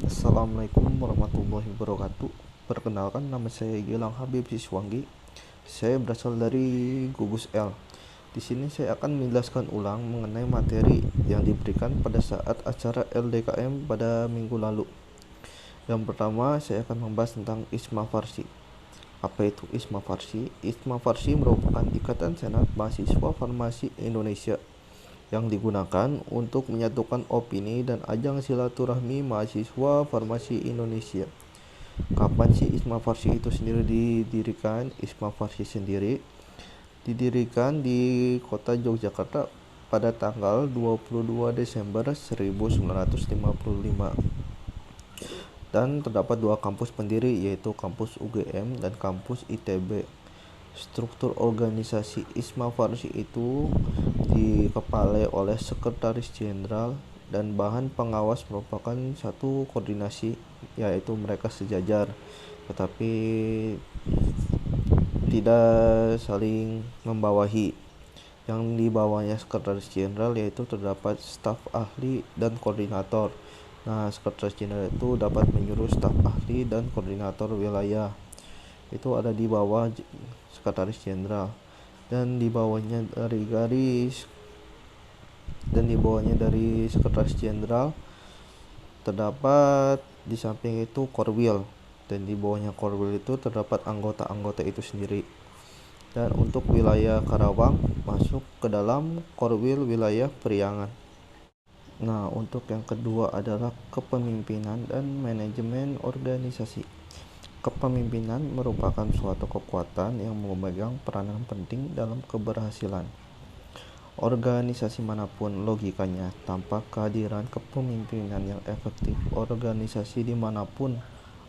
Assalamualaikum warahmatullahi wabarakatuh. Perkenalkan, nama saya Gilang Habib Siswangi. Saya berasal dari Gugus L. Di sini saya akan menjelaskan ulang mengenai materi yang diberikan pada saat acara LDKM pada minggu lalu. Yang pertama, saya akan membahas tentang Isma Farsi. Apa itu Isma Farsi? Isma Farsi merupakan Ikatan Senat Mahasiswa Farmasi Indonesia yang digunakan untuk menyatukan opini dan ajang silaturahmi mahasiswa farmasi Indonesia. Kapan sih Isma Farsi itu sendiri didirikan? Isma Farsi sendiri didirikan di kota Yogyakarta pada tanggal 22 Desember 1955 dan terdapat dua kampus pendiri, yaitu kampus UGM dan kampus ITB. Struktur organisasi Isma Farsi itu dikepalai oleh Sekretaris Jenderal dan bahan pengawas merupakan satu koordinasi, yaitu mereka sejajar tetapi tidak saling membawahi. Yang di bawahnya Sekretaris Jenderal yaitu terdapat staf ahli dan koordinator. Nah, Sekretaris Jenderal itu dapat menyuruh staf ahli dan koordinator wilayah. Itu ada di bawah Sekretaris Jenderal, dan di bawahnya dari Sekretaris Jenderal terdapat di samping itu Korwil, dan di bawahnya Korwil itu terdapat anggota-anggota itu sendiri. Dan untuk wilayah Karawang masuk ke dalam Korwil wilayah Priangan. Nah, untuk yang kedua adalah kepemimpinan dan manajemen organisasi. Kepemimpinan merupakan suatu kekuatan yang memegang peranan penting dalam keberhasilan organisasi manapun. Logikanya, tanpa kehadiran kepemimpinan yang efektif, organisasi dimanapun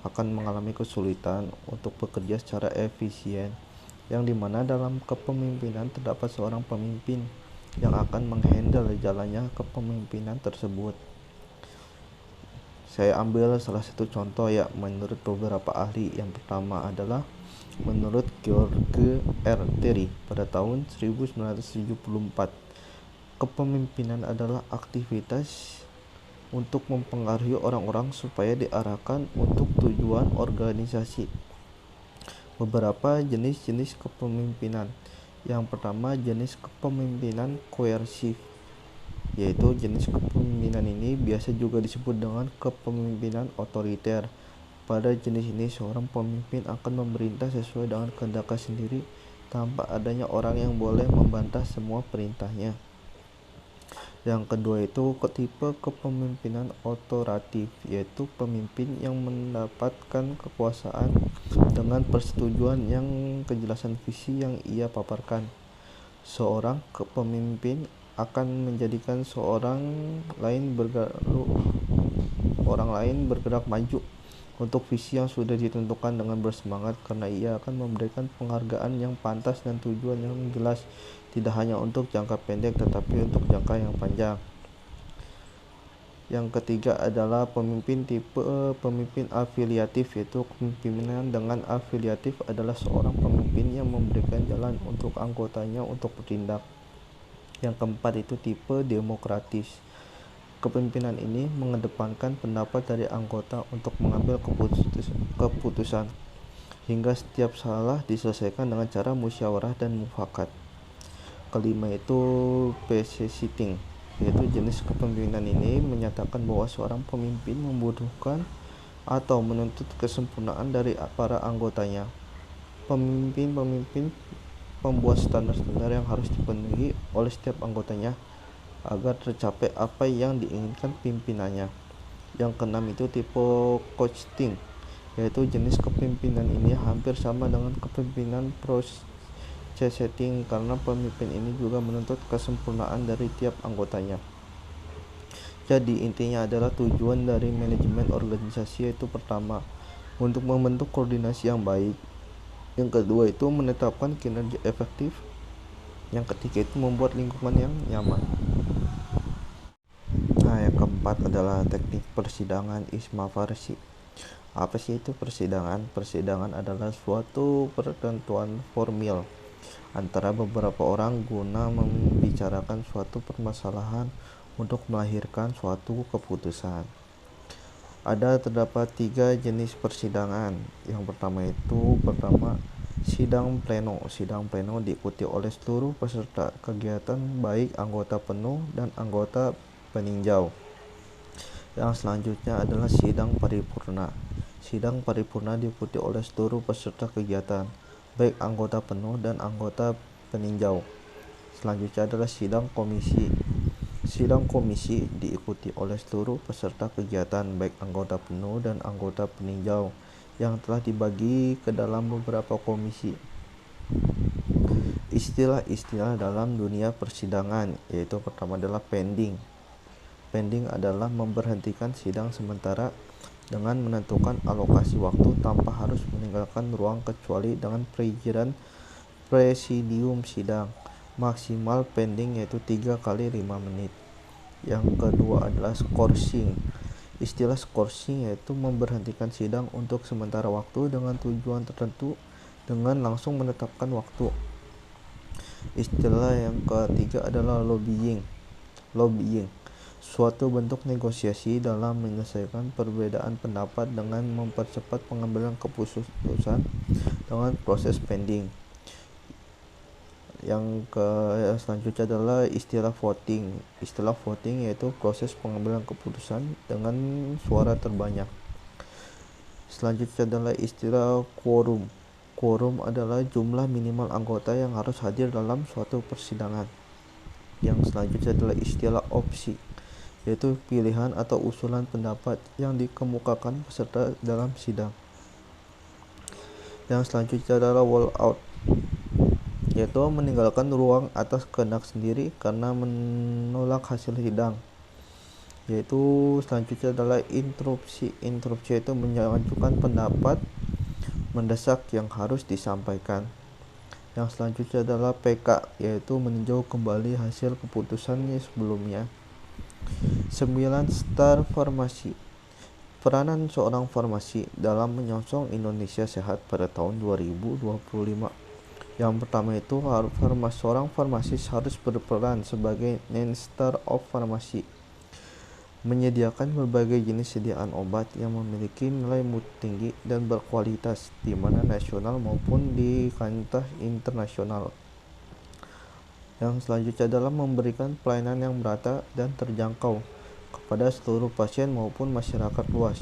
akan mengalami kesulitan untuk bekerja secara efisien, yang dimana dalam kepemimpinan terdapat seorang pemimpin yang akan menghandle jalannya kepemimpinan tersebut. Saya ambil salah satu contoh ya, menurut beberapa ahli. Yang pertama adalah menurut George R. Terry pada tahun 1974, kepemimpinan adalah aktivitas untuk mempengaruhi orang-orang supaya diarahkan untuk tujuan organisasi. Beberapa jenis-jenis kepemimpinan. Yang pertama, jenis kepemimpinan koersif, yaitu jenis kepemimpinan ini biasa juga disebut dengan kepemimpinan otoriter. Pada jenis ini, seorang pemimpin akan memerintah sesuai dengan kehendaknya sendiri tanpa adanya orang yang boleh membantah semua perintahnya. Yang kedua itu tipe kepemimpinan otoratif, yaitu pemimpin yang mendapatkan kekuasaan dengan persetujuan yang kejelasan visi yang ia paparkan. Seorang kepemimpin akan menjadikan orang lain bergerak maju untuk visi yang sudah ditentukan dengan bersemangat, karena ia akan memberikan penghargaan yang pantas dan tujuan yang jelas, tidak hanya untuk jangka pendek tetapi untuk jangka yang panjang. Yang ketiga adalah pemimpin afiliatif, yaitu kepemimpinan dengan afiliatif adalah seorang pemimpin yang memberikan jalan untuk anggotanya untuk bertindak. Yang keempat itu tipe demokratis. Kepemimpinan ini mengedepankan pendapat dari anggota untuk mengambil keputusan hingga setiap salah diselesaikan dengan cara musyawarah dan mufakat. Kelima itu PC sitting, yaitu jenis kepemimpinan ini menyatakan bahwa seorang pemimpin membutuhkan atau menuntut kesempurnaan dari para anggotanya. Pemimpin membuat standar-standar yang harus dipenuhi oleh setiap anggotanya agar tercapai apa yang diinginkan pimpinannya. Yang keenam itu tipe coaching, yaitu jenis kepemimpinan ini hampir sama dengan kepemimpinan process setting, karena pemimpin ini juga menuntut kesempurnaan dari tiap anggotanya. Jadi intinya adalah tujuan dari manajemen organisasi yaitu pertama, untuk membentuk koordinasi yang baik. Yang kedua itu menetapkan kinerja efektif. Yang ketiga itu membuat lingkungan yang nyaman. Nah, yang keempat adalah teknik persidangan Isma Farsi. Apa sih itu persidangan? Persidangan adalah suatu pertentuan formil antara beberapa orang guna membicarakan suatu permasalahan untuk melahirkan suatu keputusan. Terdapat 3 jenis persidangan. Yang pertama sidang pleno. Sidang pleno diikuti oleh seluruh peserta kegiatan baik anggota penuh dan anggota peninjau. Yang selanjutnya adalah sidang paripurna. Sidang paripurna diikuti oleh seluruh peserta kegiatan baik anggota penuh dan anggota peninjau. Selanjutnya adalah sidang komisi. Sidang komisi diikuti oleh seluruh peserta kegiatan baik anggota penuh dan anggota peninjau yang telah dibagi ke dalam beberapa komisi. Istilah-istilah dalam dunia persidangan, yaitu pertama adalah pending. Pending adalah memberhentikan sidang sementara dengan menentukan alokasi waktu tanpa harus meninggalkan ruang kecuali dengan perizinan presidium sidang. Maksimal pending yaitu 3 kali 5 menit. Yang kedua adalah skorsing. Istilah skorsing yaitu memberhentikan sidang untuk sementara waktu dengan tujuan tertentu dengan langsung menetapkan waktu. Istilah yang ketiga adalah lobbying. Suatu bentuk negosiasi dalam menyelesaikan perbedaan pendapat dengan mempercepat pengambilan keputusan dengan proses pending. Yang selanjutnya adalah istilah voting. Istilah voting yaitu proses pengambilan keputusan dengan suara terbanyak. Selanjutnya adalah istilah quorum. Quorum adalah jumlah minimal anggota yang harus hadir dalam suatu persidangan. Yang selanjutnya adalah istilah opsi, yaitu pilihan atau usulan pendapat yang dikemukakan peserta dalam sidang. Yang selanjutnya adalah walkout, yaitu meninggalkan ruang atas kehendak sendiri karena menolak hasil sidang. Yaitu selanjutnya adalah interupsi. Interupsi itu mengajukan pendapat mendesak yang harus disampaikan. Yang selanjutnya adalah PK, yaitu meninjau kembali hasil keputusannya sebelumnya. 9. Star farmasi. Peranan seorang farmasi dalam menyongsong Indonesia sehat pada tahun 2025. Yang pertama itu seorang farmasis harus berperan sebagai Star of Farmasi, menyediakan berbagai jenis sediaan obat yang memiliki nilai mutu tinggi dan berkualitas di mana nasional maupun di kancah internasional. Yang selanjutnya adalah memberikan pelayanan yang merata dan terjangkau kepada seluruh pasien maupun masyarakat luas.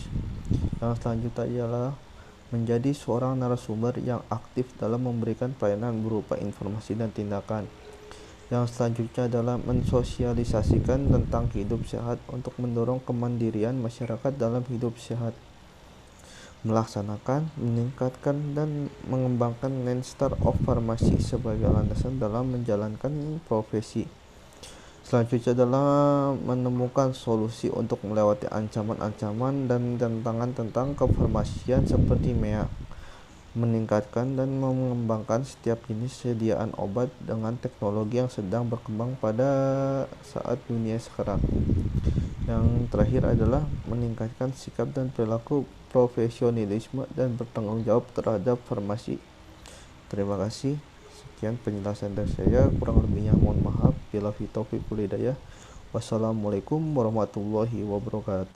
Yang selanjutnya adalah menjadi seorang narasumber yang aktif dalam memberikan pelayanan berupa informasi dan tindakan. Yang selanjutnya adalah mensosialisasikan tentang hidup sehat untuk mendorong kemandirian masyarakat dalam hidup sehat. Melaksanakan, meningkatkan, dan mengembangkan Star of Farmasi sebagai landasan dalam menjalankan profesi. Selanjutnya adalah menemukan solusi untuk melewati ancaman-ancaman dan tantangan tentang kefarmasian seperti MEA. Meningkatkan dan mengembangkan setiap jenis sediaan obat dengan teknologi yang sedang berkembang pada saat dunia sekarang. Yang terakhir adalah meningkatkan sikap dan perilaku profesionalisme dan bertanggung jawab terhadap farmasi. Terima kasih. Sekian penjelasan dari saya, kurang lebihnya mohon maaf. Billahi taufiq wal hidayah. Wassalamualaikum warahmatullahi wabarakatuh.